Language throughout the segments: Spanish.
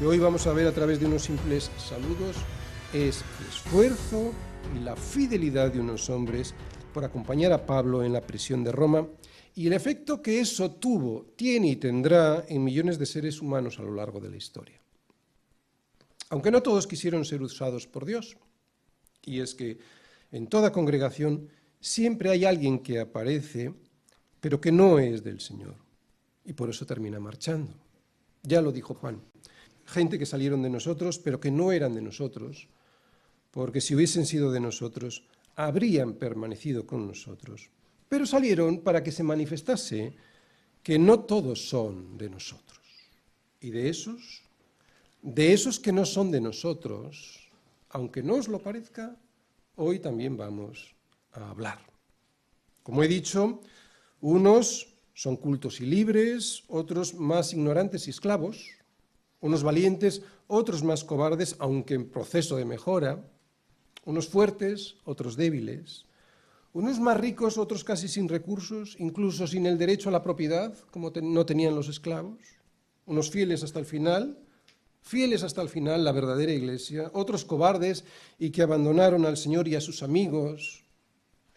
que hoy vamos a ver a través de unos simples saludos es el esfuerzo y la fidelidad de unos hombres por acompañar a Pablo en la prisión de Roma y el efecto que eso tuvo, tiene y tendrá en millones de seres humanos a lo largo de la historia. Aunque no todos quisieron ser usados por Dios, y es que en toda congregación siempre hay alguien que aparece, pero que no es del Señor, y por eso termina marchando. Ya lo dijo Juan, gente que salieron de nosotros, pero que no eran de nosotros, porque si hubiesen sido de nosotros, habrían permanecido con nosotros. Pero salieron para que se manifestase que no todos son de nosotros. Y de esos que no son de nosotros, aunque no os lo parezca, hoy también vamos a hablar. Como he dicho, unos son cultos y libres, otros más ignorantes y esclavos, unos valientes, otros más cobardes, aunque en proceso de mejora, unos fuertes, otros débiles, unos más ricos, otros casi sin recursos, incluso sin el derecho a la propiedad, como no tenían los esclavos, unos fieles hasta el final, la verdadera iglesia, otros cobardes y que abandonaron al Señor y a sus amigos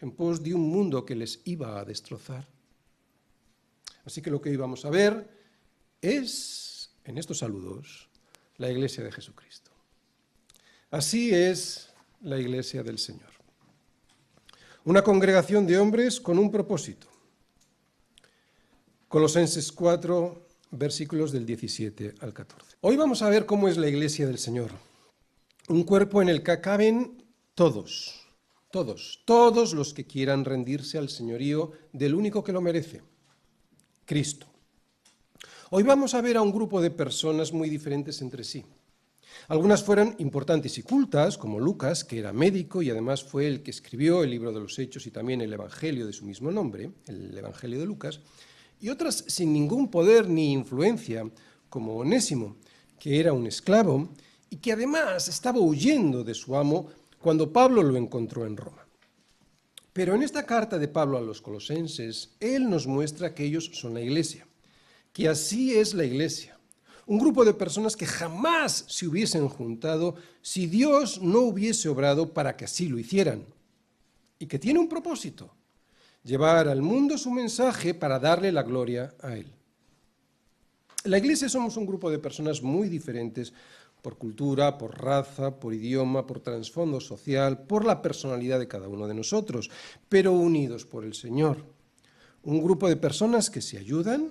en pos de un mundo que les iba a destrozar. Así que lo que hoy vamos a ver es, en estos saludos, la iglesia de Jesucristo. Así es la iglesia del Señor. Una congregación de hombres con un propósito. Colosenses 4, versículos del 17 al 14. Hoy vamos a ver cómo es la iglesia del Señor. Un cuerpo en el que caben todos los que quieran rendirse al señorío del único que lo merece, Cristo. Hoy vamos a ver a un grupo de personas muy diferentes entre sí. Algunas fueron importantes y cultas, como Lucas, que era médico y además fue el que escribió el libro de los Hechos y también el Evangelio de su mismo nombre, el Evangelio de Lucas, y otras sin ningún poder ni influencia, como Onésimo, que era un esclavo y que además estaba huyendo de su amo cuando Pablo lo encontró en Roma. Pero en esta carta de Pablo a los colosenses, él nos muestra que ellos son la iglesia, que así es la iglesia. Un grupo de personas que jamás se hubiesen juntado si Dios no hubiese obrado para que así lo hicieran. Y que tiene un propósito, llevar al mundo su mensaje para darle la gloria a Él. La iglesia somos un grupo de personas muy diferentes por cultura, por raza, por idioma, por trasfondo social, por la personalidad de cada uno de nosotros, pero unidos por el Señor. Un grupo de personas que se ayudan,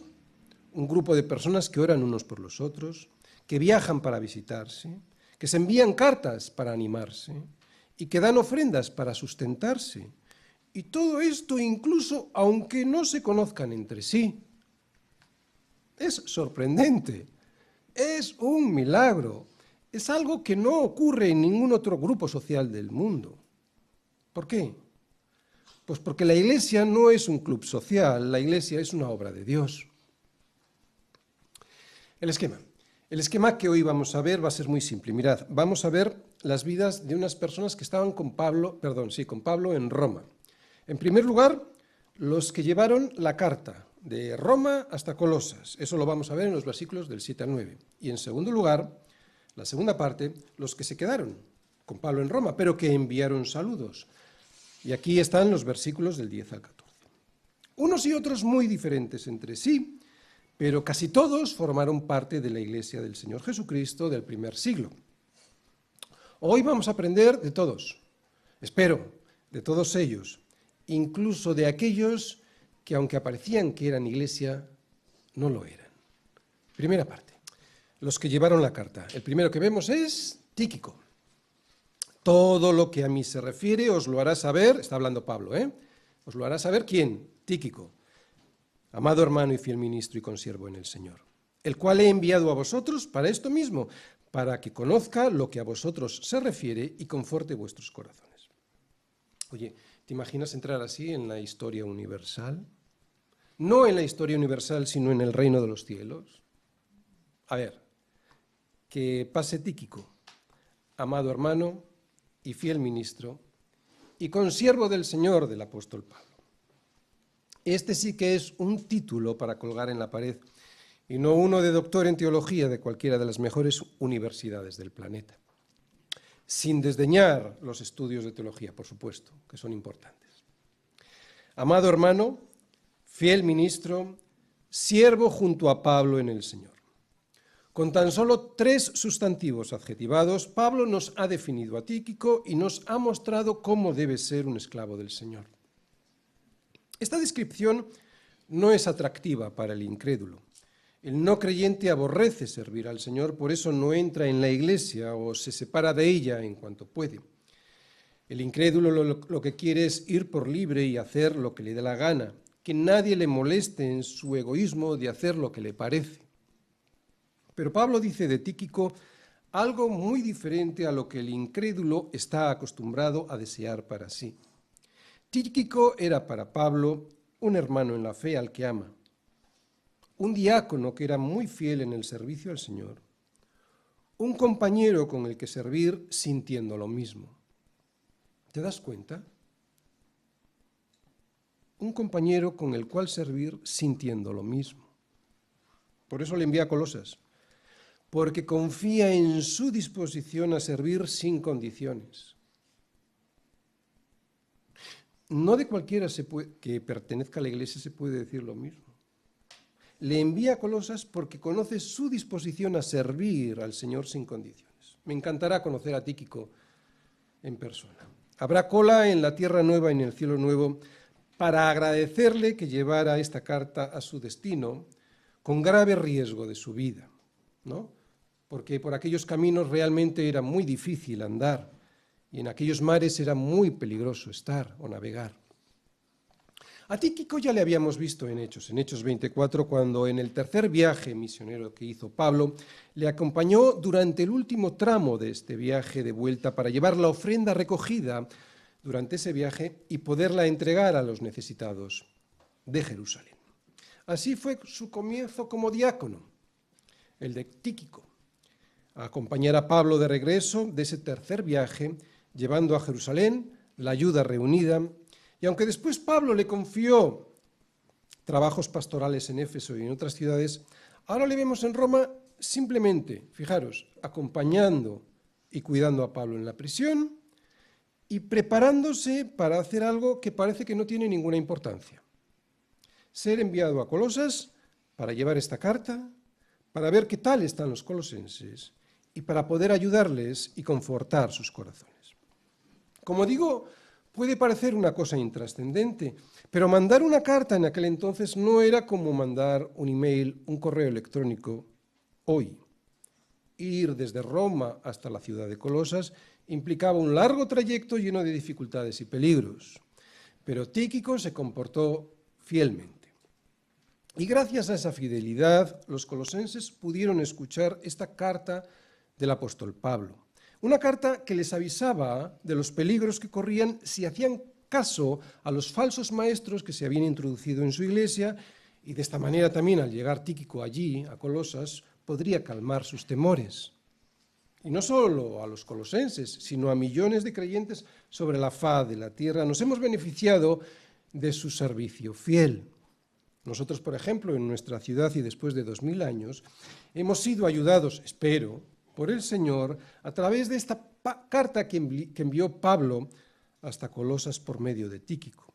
un grupo de personas que oran unos por los otros, que viajan para visitarse, que se envían cartas para animarse y que dan ofrendas para sustentarse. Y todo esto incluso aunque no se conozcan entre sí. Es sorprendente, es un milagro, es algo que no ocurre en ningún otro grupo social del mundo. ¿Por qué? Pues porque la iglesia no es un club social, la iglesia es una obra de Dios. El esquema que hoy vamos a ver va a ser muy simple. Mirad, vamos a ver las vidas de unas personas que estaban con Pablo en Roma. En primer lugar, los que llevaron la carta de Roma hasta Colosas. Eso lo vamos a ver en los versículos del 7 al 9. Y en segundo lugar, la segunda parte, los que se quedaron con Pablo en Roma, pero que enviaron saludos. Y aquí están los versículos del 10 al 14. Unos y otros muy diferentes entre sí, pero casi todos formaron parte de la iglesia del Señor Jesucristo del primer siglo. Hoy vamos a aprender de todos, espero, de todos ellos, incluso de aquellos que aunque aparecían que eran iglesia, no lo eran. Primera parte, los que llevaron la carta. El primero que vemos es Tíquico. Todo lo que a mí se refiere os lo hará saber, está hablando Pablo, os lo hará saber ¿quién? Tíquico. Amado hermano y fiel ministro y consiervo en el Señor, el cual he enviado a vosotros para esto mismo, para que conozca lo que a vosotros se refiere y conforte vuestros corazones. Oye, ¿te imaginas entrar así en la historia universal? No en la historia universal, sino en el reino de los cielos. A ver, que pase Tíquico, amado hermano y fiel ministro y consiervo del Señor del apóstol Pablo. Este sí que es un título para colgar en la pared y no uno de doctor en teología de cualquiera de las mejores universidades del planeta. Sin desdeñar los estudios de teología, por supuesto, que son importantes. Amado hermano, fiel ministro, siervo junto a Pablo en el Señor. Con tan solo 3 sustantivos adjetivados, Pablo nos ha definido a Tíquico y nos ha mostrado cómo debe ser un esclavo del Señor. Esta descripción no es atractiva para el incrédulo. El no creyente aborrece servir al Señor, por eso no entra en la iglesia o se separa de ella en cuanto puede. El incrédulo lo que quiere es ir por libre y hacer lo que le dé la gana, que nadie le moleste en su egoísmo de hacer lo que le parece. Pero Pablo dice de Tíquico algo muy diferente a lo que el incrédulo está acostumbrado a desear para sí. Tíquico era para Pablo un hermano en la fe al que ama, un diácono que era muy fiel en el servicio al Señor, un compañero con el que servir sintiendo lo mismo. ¿Te das cuenta? Un compañero con el cual servir sintiendo lo mismo. Por eso le envía a Colosas, porque confía en su disposición a servir sin condiciones. No de cualquiera que pertenezca a la iglesia se puede decir lo mismo. Le envía a Colosas porque conoce su disposición a servir al Señor sin condiciones. Me encantará conocer a Tíquico en persona. Habrá cola en la tierra nueva y en el cielo nuevo para agradecerle que llevara esta carta a su destino con grave riesgo de su vida, ¿no? Porque por aquellos caminos realmente era muy difícil andar y en aquellos mares era muy peligroso estar o navegar. A Tíquico ya le habíamos visto en Hechos 24, cuando en el tercer viaje misionero que hizo Pablo, le acompañó durante el último tramo de este viaje de vuelta para llevar la ofrenda recogida durante ese viaje y poderla entregar a los necesitados de Jerusalén. Así fue su comienzo como diácono, el de Tíquico, a acompañar a Pablo de regreso de ese tercer viaje, llevando a Jerusalén la ayuda reunida. Y aunque después Pablo le confió trabajos pastorales en Éfeso y en otras ciudades, ahora le vemos en Roma simplemente, fijaros, acompañando y cuidando a Pablo en la prisión y preparándose para hacer algo que parece que no tiene ninguna importancia. Ser enviado a Colosas para llevar esta carta, para ver qué tal están los colosenses y para poder ayudarles y confortar sus corazones. Como digo, puede parecer una cosa intrascendente, pero mandar una carta en aquel entonces no era como mandar un email, un correo electrónico hoy. Ir desde Roma hasta la ciudad de Colosas implicaba un largo trayecto lleno de dificultades y peligros, pero Tíquico se comportó fielmente. Y gracias a esa fidelidad, los colosenses pudieron escuchar esta carta del apóstol Pablo. Una carta que les avisaba de los peligros que corrían si hacían caso a los falsos maestros que se habían introducido en su iglesia, y de esta manera también al llegar Tíquico allí, a Colosas, podría calmar sus temores. Y no solo a los colosenses, sino a millones de creyentes sobre la faz de la tierra. Nos hemos beneficiado de su servicio fiel. Nosotros, por ejemplo, en nuestra ciudad y después de 2000 años, hemos sido ayudados, espero, por el Señor a través de esta carta que envió Pablo hasta Colosas por medio de Tíquico.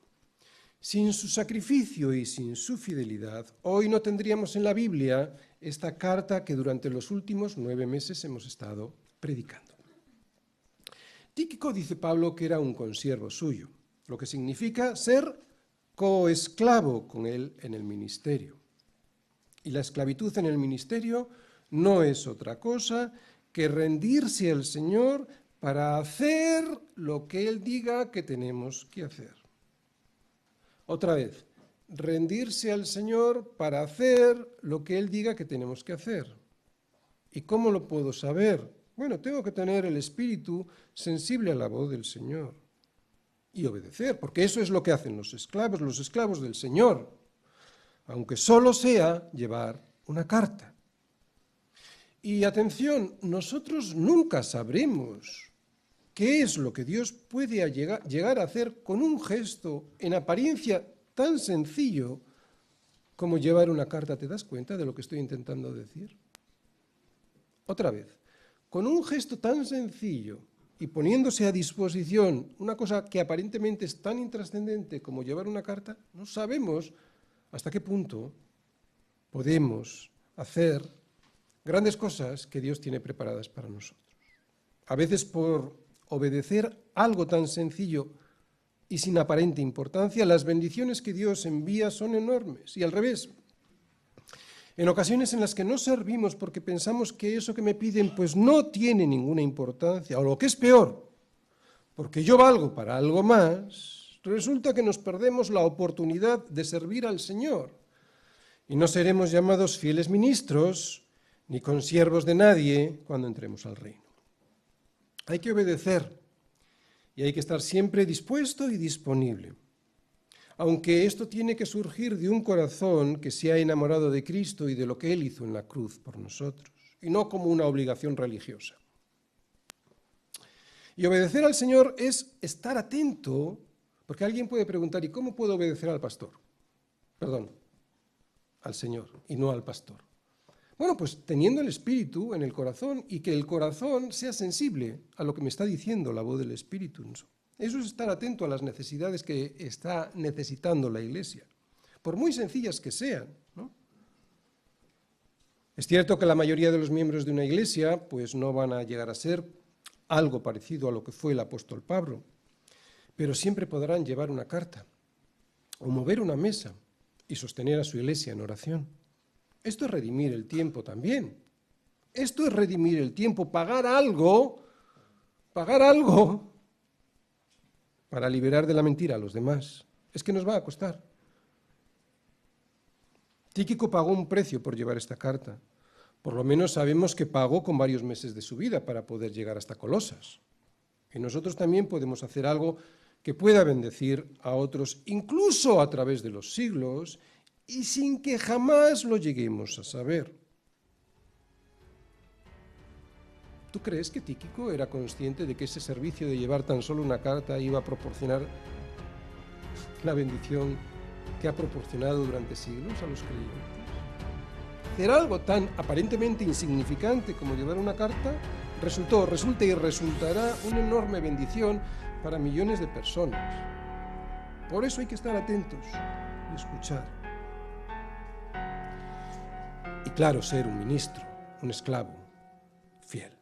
Sin su sacrificio y sin su fidelidad, hoy no tendríamos en la Biblia esta carta que durante los últimos 9 meses hemos estado predicando. Tíquico, dice Pablo, que era un consiervo suyo, lo que significa ser coesclavo con él en el ministerio. Y la esclavitud en el ministerio no es otra cosa que rendirse al Señor para hacer lo que Él diga que tenemos que hacer. Otra vez, rendirse al Señor para hacer lo que Él diga que tenemos que hacer. ¿Y cómo lo puedo saber? Bueno, tengo que tener el espíritu sensible a la voz del Señor y obedecer, porque eso es lo que hacen los esclavos del Señor, aunque solo sea llevar una carta. Y atención, nosotros nunca sabremos qué es lo que Dios puede llegar a hacer con un gesto en apariencia tan sencillo cómo llevar una carta. ¿Te das cuenta de lo que estoy intentando decir? Otra vez, con un gesto tan sencillo y poniéndose a disposición una cosa que aparentemente es tan intrascendente como llevar una carta, no sabemos hasta qué punto podemos hacer grandes cosas que Dios tiene preparadas para nosotros. A veces por obedecer algo tan sencillo y sin aparente importancia, las bendiciones que Dios envía son enormes. Y al revés, en ocasiones en las que no servimos porque pensamos que eso que me piden pues no tiene ninguna importancia, o lo que es peor, porque yo valgo para algo más, resulta que nos perdemos la oportunidad de servir al Señor y no seremos llamados fieles ministros ni consiervos de nadie cuando entremos al reino. Hay que obedecer y hay que estar siempre dispuesto y disponible. Aunque esto tiene que surgir de un corazón que se ha enamorado de Cristo y de lo que Él hizo en la cruz por nosotros, y no como una obligación religiosa. Y obedecer al Señor es estar atento, porque alguien puede preguntar, ¿y cómo puedo obedecer al pastor? Perdón, al Señor, y no al pastor. Bueno, pues teniendo el Espíritu en el corazón y que el corazón sea sensible a lo que me está diciendo la voz del Espíritu. Eso es estar atento a las necesidades que está necesitando la Iglesia, por muy sencillas que sean, ¿no? Es cierto que la mayoría de los miembros de una Iglesia pues no van a llegar a ser algo parecido a lo que fue el apóstol Pablo, pero siempre podrán llevar una carta o mover una mesa y sostener a su Iglesia en oración. Esto es redimir el tiempo también. Esto es redimir el tiempo, pagar algo para liberar de la mentira a los demás. Es que nos va a costar. Tíquico pagó un precio por llevar esta carta. Por lo menos sabemos que pagó con varios meses de su vida para poder llegar hasta Colosas. Y nosotros también podemos hacer algo que pueda bendecir a otros, incluso a través de los siglos, y sin que jamás lo lleguemos a saber. ¿Tú crees que Tíquico era consciente de que ese servicio de llevar tan solo una carta iba a proporcionar la bendición que ha proporcionado durante siglos a los creyentes? Hacer algo tan aparentemente insignificante como llevar una carta resulta y resultará una enorme bendición para millones de personas. Por eso hay que estar atentos y escuchar. Y claro, ser un ministro, un esclavo fiel.